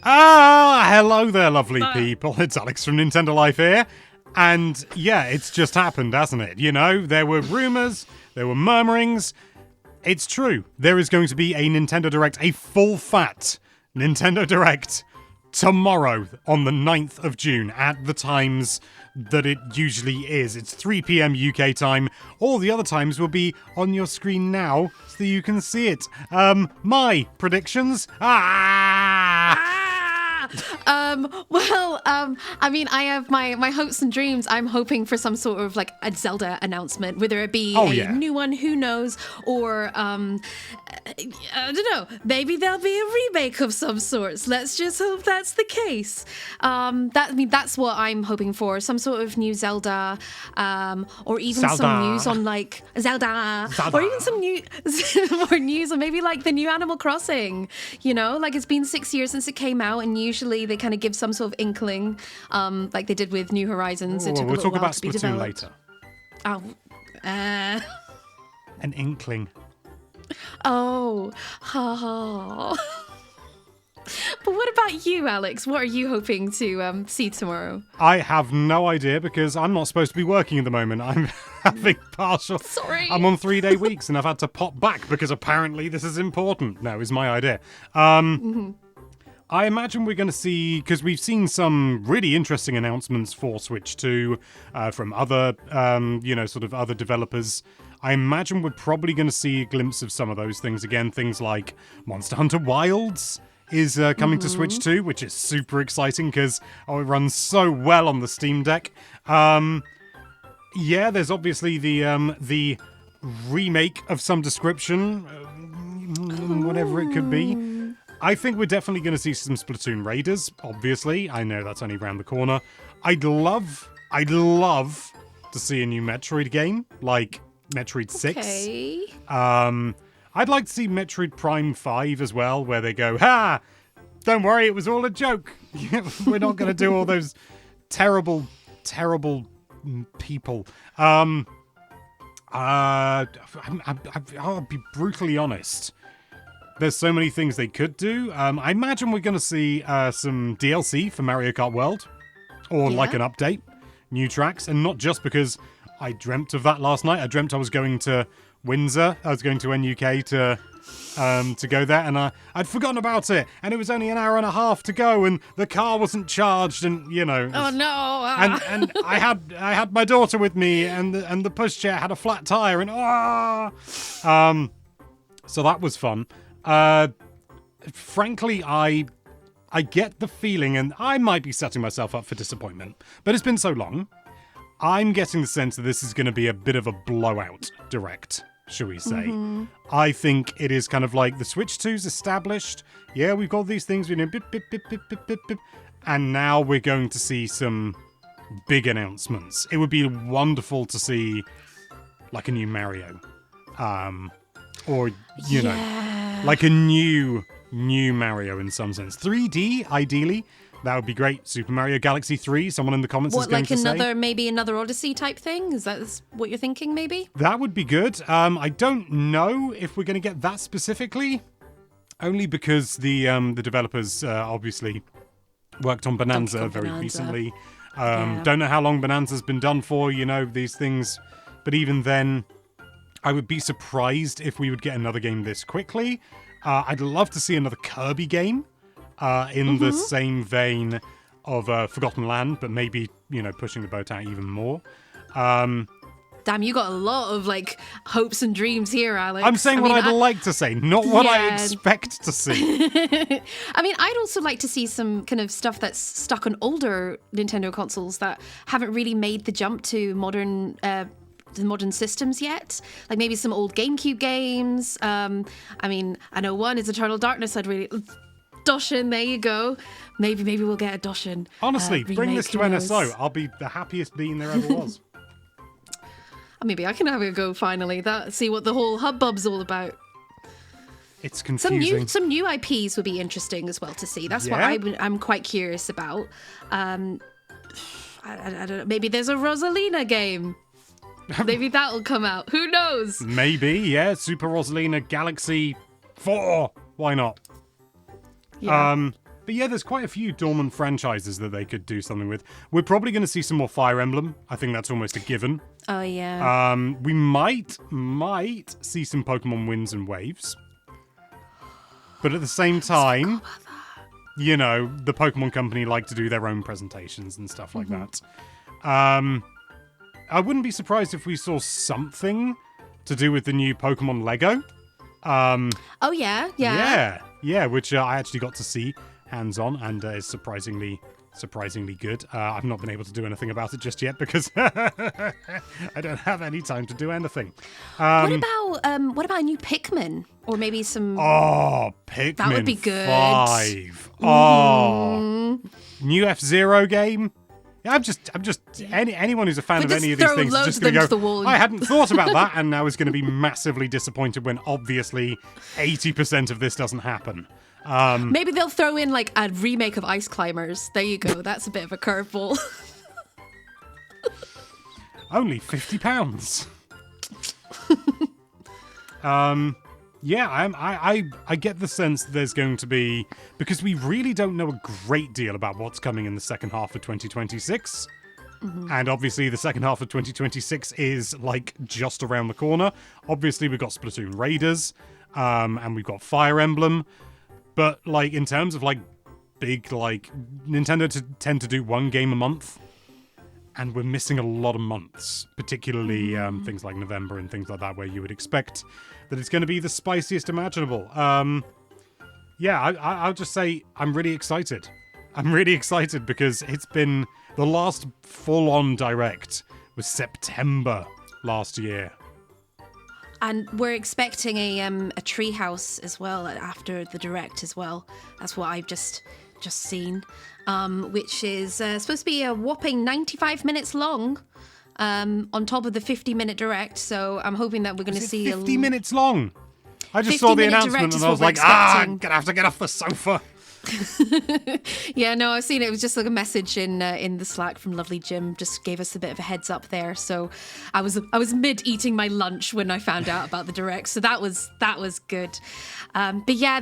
Hello there, lovely people. It's Alex from Nintendo Life here. And yeah, it's just happened, hasn't it? You know, there were rumors, there were murmurings. It's true. There is going to be a Nintendo Direct, a full-fat Nintendo Direct tomorrow on the 9th of June at the times that it usually is. It's 3 p.m. UK time. All the other times will be on your screen now so that you can see it. My predictions? I mean, I have my hopes and dreams. I'm hoping for some sort of like a Zelda announcement, whether it be new one, who knows, or I don't know, maybe there'll be a remake of some sorts. Let's just hope that's the case. That's what I'm hoping for. Some sort of new Zelda, or even some news on like Zelda, or even some more news on maybe like the new Animal Crossing. You know, like it's been 6 years since it came out, and usually they kind of give some sort of inkling, like they did with New Horizons. We'll talk about Splatoon later. Oh, an inkling. Oh, ha. But what about you, Alex? What are you hoping to see tomorrow? I have no idea because I'm not supposed to be working at the moment. I'm having partial. Sorry. I'm on 3-day weeks and I've had to pop back because apparently this is important. No, is my idea. I imagine we're going to see, because we've seen some really interesting announcements for Switch 2 from other, sort of other developers. I imagine we're probably going to see a glimpse of some of those things again. Things like Monster Hunter Wilds is coming to Switch 2, which is super exciting because it runs so well on the Steam Deck. There's obviously the remake of some description, whatever it could be. I think we're definitely going to see some Splatoon Raiders, obviously. I know that's only around the corner. I'd love to see a new Metroid game, like Metroid 6. Okay. I'd like to see Metroid Prime 5 as well, where they go, don't worry, it was all a joke. We're not going to do all those terrible people. I'll be brutally honest. There's so many things they could do. I imagine we're going to see some DLC for Mario Kart World. Or like an update. New tracks. And not just because I dreamt of that last night. I dreamt I was going to Windsor. I was going to NUK to go there. And I'd forgotten about it. And it was only an hour and a half to go. And the car wasn't charged. And, you know. Oh, no. And I had my daughter with me. And the pushchair had a flat tire. And, so that was fun. Frankly, I get the feeling, and I might be setting myself up for disappointment, but it's been so long. I'm getting the sense that this is going to be a bit of a blowout direct, shall we say. I think it is kind of like the Switch 2's established. Yeah, we've got these things, we know, bip, bip, bip, bip, bip, bip, bip, and now we're going to see some big announcements. It would be wonderful to see like a new Mario, or you know. Like a new Mario in some sense. 3D, ideally. That would be great. Super Mario Galaxy 3, someone in the comments is going to say. Maybe another Odyssey type thing? Is that what you're thinking, maybe? That would be good. I don't know if we're going to get that specifically. Only because the developers obviously worked on Bonanza very recently. Don't know how long Bonanza's been done for, these things. But even then, I would be surprised if we would get another game this quickly. I'd love to see another Kirby game in the same vein of Forgotten Land, but maybe, pushing the boat out even more. Damn, you got a lot of, hopes and dreams here, Alex. I'm saying what I'd like to say, not what I expect to see. I mean, I'd also like to see some kind of stuff that's stuck on older Nintendo consoles that haven't really made the jump to modern systems yet, like maybe some old GameCube games. I mean, I know one is Eternal Darkness. I'd really Doshin. There you go. Maybe we'll get a Doshin. Honestly, remake, bring this to NSO. I'll be the happiest being there ever was. Maybe I can have a go finally. See what the whole hubbub's all about. It's confusing. Some new IPs would be interesting as well to see. That's what I'm quite curious about. I don't know. Maybe there's a Rosalina game. Maybe that'll come out. Who knows? Maybe, yeah. Super Rosalina Galaxy 4. Why not? Yeah. But yeah, there's quite a few dormant franchises that they could do something with. We're probably going to see some more Fire Emblem. I think that's almost a given. Oh, yeah. We might see some Pokemon Winds and Waves. But at the same time, you know, the Pokemon Company like to do their own presentations and stuff like that. I wouldn't be surprised if we saw something to do with the new Pokemon Lego. Oh, yeah. Yeah, which I actually got to see hands-on and is surprisingly good. I've not been able to do anything about it just yet because I don't have any time to do anything. What about a new Pikmin? Or maybe some... Oh, Pikmin that would be good. 5. Oh, new F-Zero game. Yeah, I'm just anyone who's a fan of any of these things is just going to go, I hadn't thought about that, and now is going to be massively disappointed when obviously 80% of this doesn't happen. Maybe they'll throw in like a remake of Ice Climbers. There you go. That's a bit of a curveball. Only £50. Yeah, I get the sense that there's going to be, because we really don't know a great deal about what's coming in the second half of 2026. And obviously the second half of 2026 is like just around the corner. Obviously we've got Splatoon Raiders, and we've got Fire Emblem. But like in terms of like big, like Nintendo tend to do one game a month. And we're missing a lot of months, particularly things like November and things like that, where you would expect that it's going to be the spiciest imaginable. Yeah, I'll just say I'm really excited. I'm really excited because it's been the last full-on Direct was September last year. And we're expecting a treehouse as well after the Direct as well. That's what I've just seen, which is supposed to be a whopping 95 minutes long, on top of the 50-minute Direct. So I'm hoping that we're going to see 50 minutes long. I just saw the announcement and I was like, I'm gonna have to get off the sofa. Yeah, no, I've seen it. It was just like a message in the Slack from Lovely Jim. Just gave us a bit of a heads up there. So I was mid eating my lunch when I found out about the Direct. So that was good. But yeah,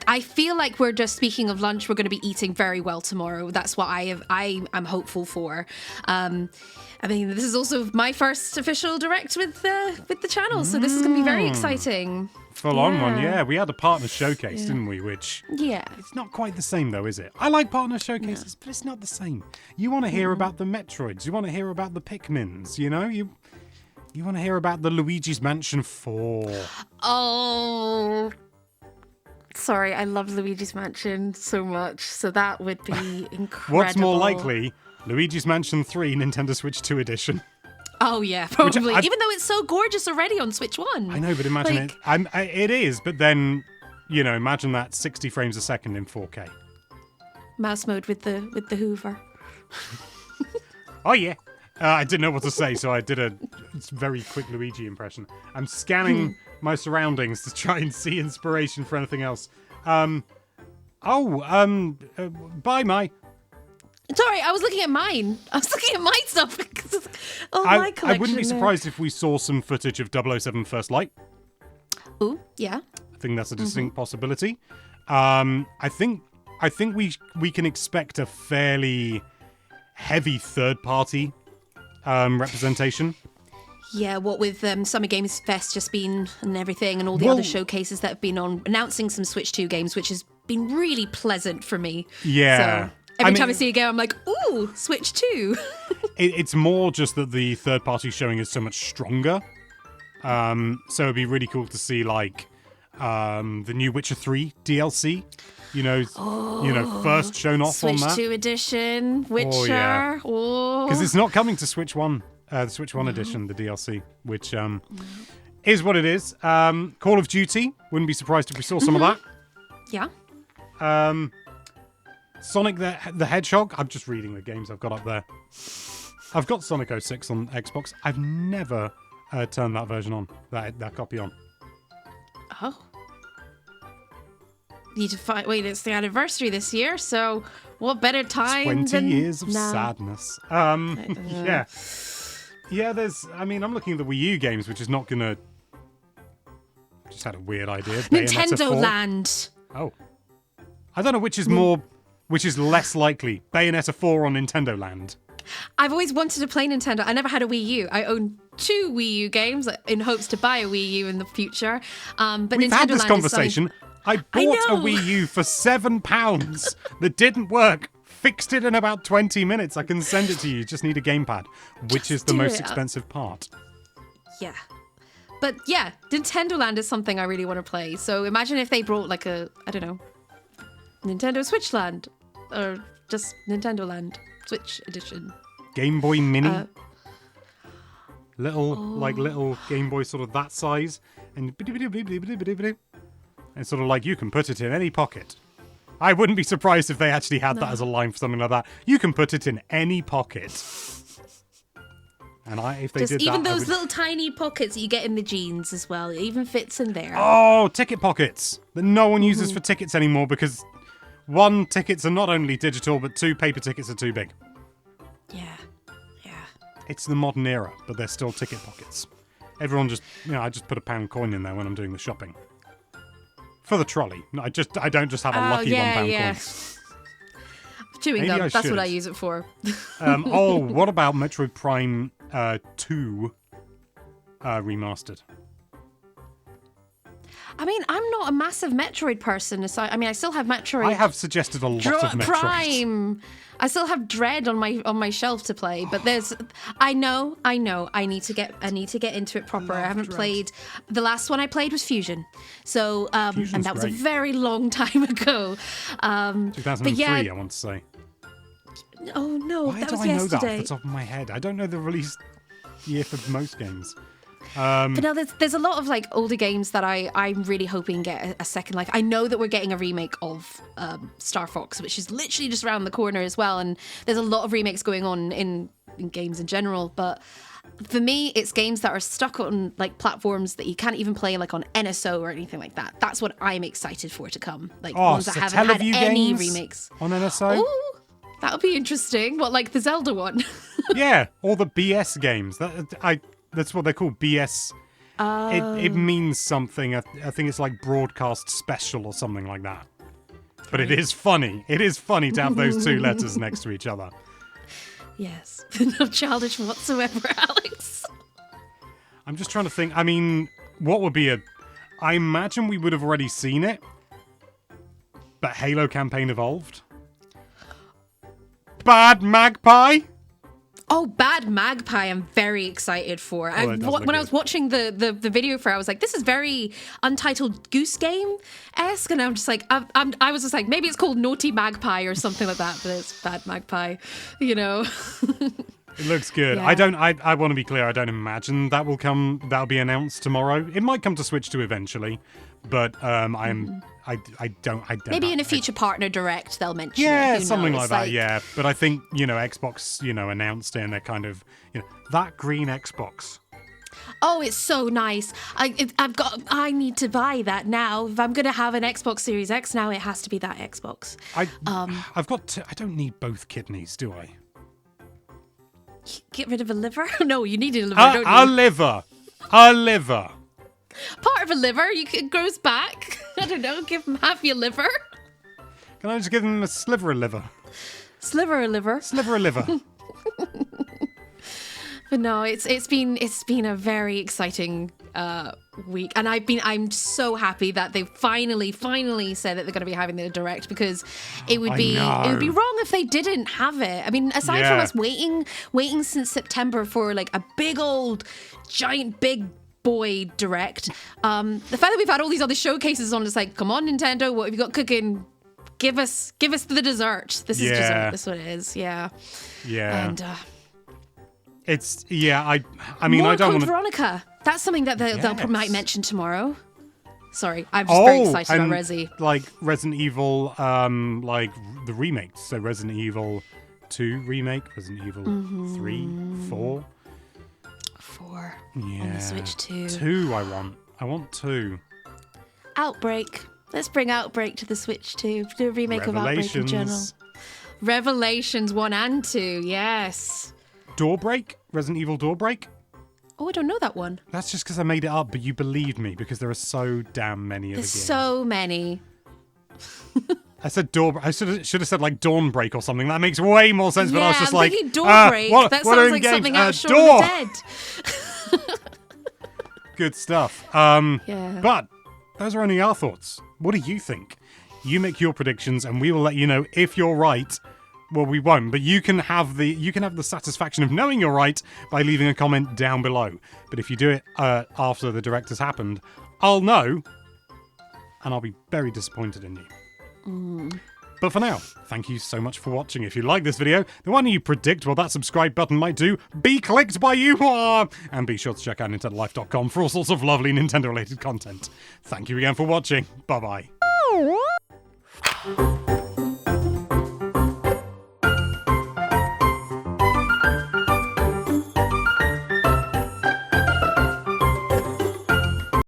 I feel like we're just, speaking of lunch, we're going to be eating very well tomorrow. That's what I'm hopeful for. I mean, this is also my first official Direct with the channel, so this is going to be very exciting. Full on one, yeah. We had a partner showcase, didn't we? Which, yeah, it's not quite the same though, is it? I like partner showcases, but it's not the same. You want to hear about the Metroids, you want to hear about the Pikmins, you know? You want to hear about the Luigi's Mansion 4. Oh, sorry, I love Luigi's Mansion so much, so that would be incredible. What's more likely? Luigi's Mansion 3 Nintendo Switch 2 edition. Oh yeah, probably. Even though it's so gorgeous already on Switch 1. I know, but imagine it is, but then, you know, imagine that 60 frames a second in 4K. Mouse mode with the Hoover. Oh yeah. I didn't know what to say, so I did a very quick Luigi impression. I'm scanning my surroundings to try and see inspiration for anything else. Bye, Mai. Sorry, I was looking at mine. I was looking at my stuff. My collection. I wouldn't be surprised if we saw some footage of 007 First Light. Ooh, yeah. I think that's a distinct possibility. I think we can expect a fairly heavy third-party representation. Yeah, what with Summer Games Fest just been and everything, and all the other showcases that have been on, announcing some Switch 2 games, which has been really pleasant for me. Yeah. So every time I see a game, I'm like, ooh, Switch 2. It's more just that the third-party showing is so much stronger. So it'd be really cool to see, like, the new Witcher 3 DLC. First shown off Switch on that. Switch 2 edition, Witcher. Oh, yeah. Because it's not coming to Switch 1. The Switch 1 edition, the DLC, which is what it is. Call of Duty, wouldn't be surprised if we saw some of that. Yeah. Sonic the Hedgehog, I'm just reading the games I've got up there. I've got Sonic 06 on Xbox. I've never turned that version on, that copy on. Oh. Need to find. Wait, it's the anniversary this year, so what better time 20 than years of sadness. Yeah. Yeah, I'm looking at the Wii U games, which is not gonna... Just had a weird idea. Nintendo Land. Oh. I don't know which is less likely. Bayonetta 4 on Nintendo Land. I've always wanted to play Nintendo. I never had a Wii U. I own 2 Wii U games in hopes to buy a Wii U in the future. But We've Nintendo had this Land conversation. I bought a know. Wii U for £7 that didn't work. Fixed it in about 20 minutes. I can send it to you. You just need a gamepad, which is the do most it. expensive part. Yeah. But yeah, Nintendo Land is something I really want to play. So imagine if they brought like a, I don't know, Nintendo Switch Land. Or just Nintendo Land. Switch edition. Game Boy Mini. Little Game Boy, sort of that size. And it's sort of like you can put it in any pocket. I wouldn't be surprised if they actually had that as a line for something like that. You can put it in any pocket. And if they did even that, those little tiny pockets that you get in the jeans as well, it even fits in there. Oh, ticket pockets that no one uses for tickets anymore because 1, tickets are not only digital, but 2, paper tickets are too big. Yeah. It's the modern era, but they're still ticket pockets. Everyone I just put a pound coin in there when I'm doing the shopping. For the trolley. I don't just have a lucky £1 coin. Chewing Maybe gum, I that's should. what I use it for. What about Metroid Prime 2 remastered? I mean, I'm not a massive Metroid person. So I still have Metroid. I have suggested a lot of Metroid. Prime. I still have Dread on my shelf to play, but I know. I need to get into it proper. I haven't Dread. played. The last one I played was Fusion. So and that was a great. very long time ago. 2003, but yeah, I want to say. oh no, Why that do was I know yesterday. that off the top of my head? I don't know the release year for most games. But no, there's a lot of like older games that I'm really hoping get a second life. I know that we're getting a remake of Star Fox, which is literally just around the corner as well. And there's a lot of remakes going on in games in general. But for me, it's games that are stuck on like platforms that you can't even play like on NSO or anything like that. That's what I'm excited for to come. Like ones that haven't had any remakes on NSO. Ooh, that would be interesting. What, like the Zelda one? Yeah, all the BS games. That's what they're called, BS. It means something. I think it's like broadcast special or something like that. But it is funny. It is funny to have those 2 letters next to each other. Yes. Not childish whatsoever, Alex. I'm just trying to think. I mean, what would be I imagine we would have already seen it. But Halo campaign evolved. Bad Magpie? Oh, Bad Magpie, I'm very excited for. That does look When I good. was watching the video for it, I was like, this is very Untitled Goose Game-esque. And I'm just like, I was just like, maybe it's called Naughty Magpie or something like that, but it's Bad Magpie, you know? It looks good. Yeah. I want to be clear, I don't imagine that'll be announced tomorrow. It might come to Switch 2 eventually, but I don't Maybe know. in a future partner direct, they'll mention it. Yeah, Who something knows? like that, yeah. But I think, Xbox, announced it and they're kind of, that green Xbox. Oh, it's so nice. I need to buy that now. If I'm going to have an Xbox Series X now, it has to be that Xbox. I've got I don't need both kidneys, do I? Get rid of a liver? No, you need a liver, don't you? A liver. Part of a liver, it grows back. I don't know, give him half your liver. Can I just give them a sliver of liver? Sliver of liver. Sliver of liver. But no, it's been a very exciting week, and I'm so happy that they finally said that they're going to be having the direct, because it would be wrong if they didn't have it. I mean, aside from us waiting since September for like a big old giant big boy direct, the fact that we've had all these other showcases on, it's like, come on Nintendo, what have you got cooking? Give us the dessert. This is dessert. This is what it is. Yeah. And I mean, more I don't want Code to. Veronica. That's something that they might mention tomorrow. Sorry, I'm just very excited about Resi. Like Resident Evil, like the remakes. So Resident Evil 2 remake, Resident Evil 3, 4. 4 Yeah. on the Switch 2. 2 I want 2. Outbreak. Let's bring Outbreak to the Switch 2. Do a remake of Outbreak in general. Revelations 1 and 2, yes. Doorbreak? Resident Evil Doorbreak? Oh, I don't know that one. That's just because I made it up, but you believed me because there are so damn many of the There's games. so many. I said door. I should have said like Dawnbreak or something. That makes way more sense. But I was just I'm like, thinking Dawnbreak. That sounds like something out of Shaun of the Dead. Good stuff. Yeah. But those are only our thoughts. What do you think? You make your predictions, and we will let you know if you're right. Well, we won't, but you can have the satisfaction of knowing you're right by leaving a comment down below. But if you do it after the direct has happened, I'll know, and I'll be very disappointed in you. But for now, thank you so much for watching. If you like this video, then why don't you predict what that subscribe button might do? Be clicked by you! And be sure to check out NintendoLife.com for all sorts of lovely Nintendo-related content. Thank you again for watching. Bye-bye.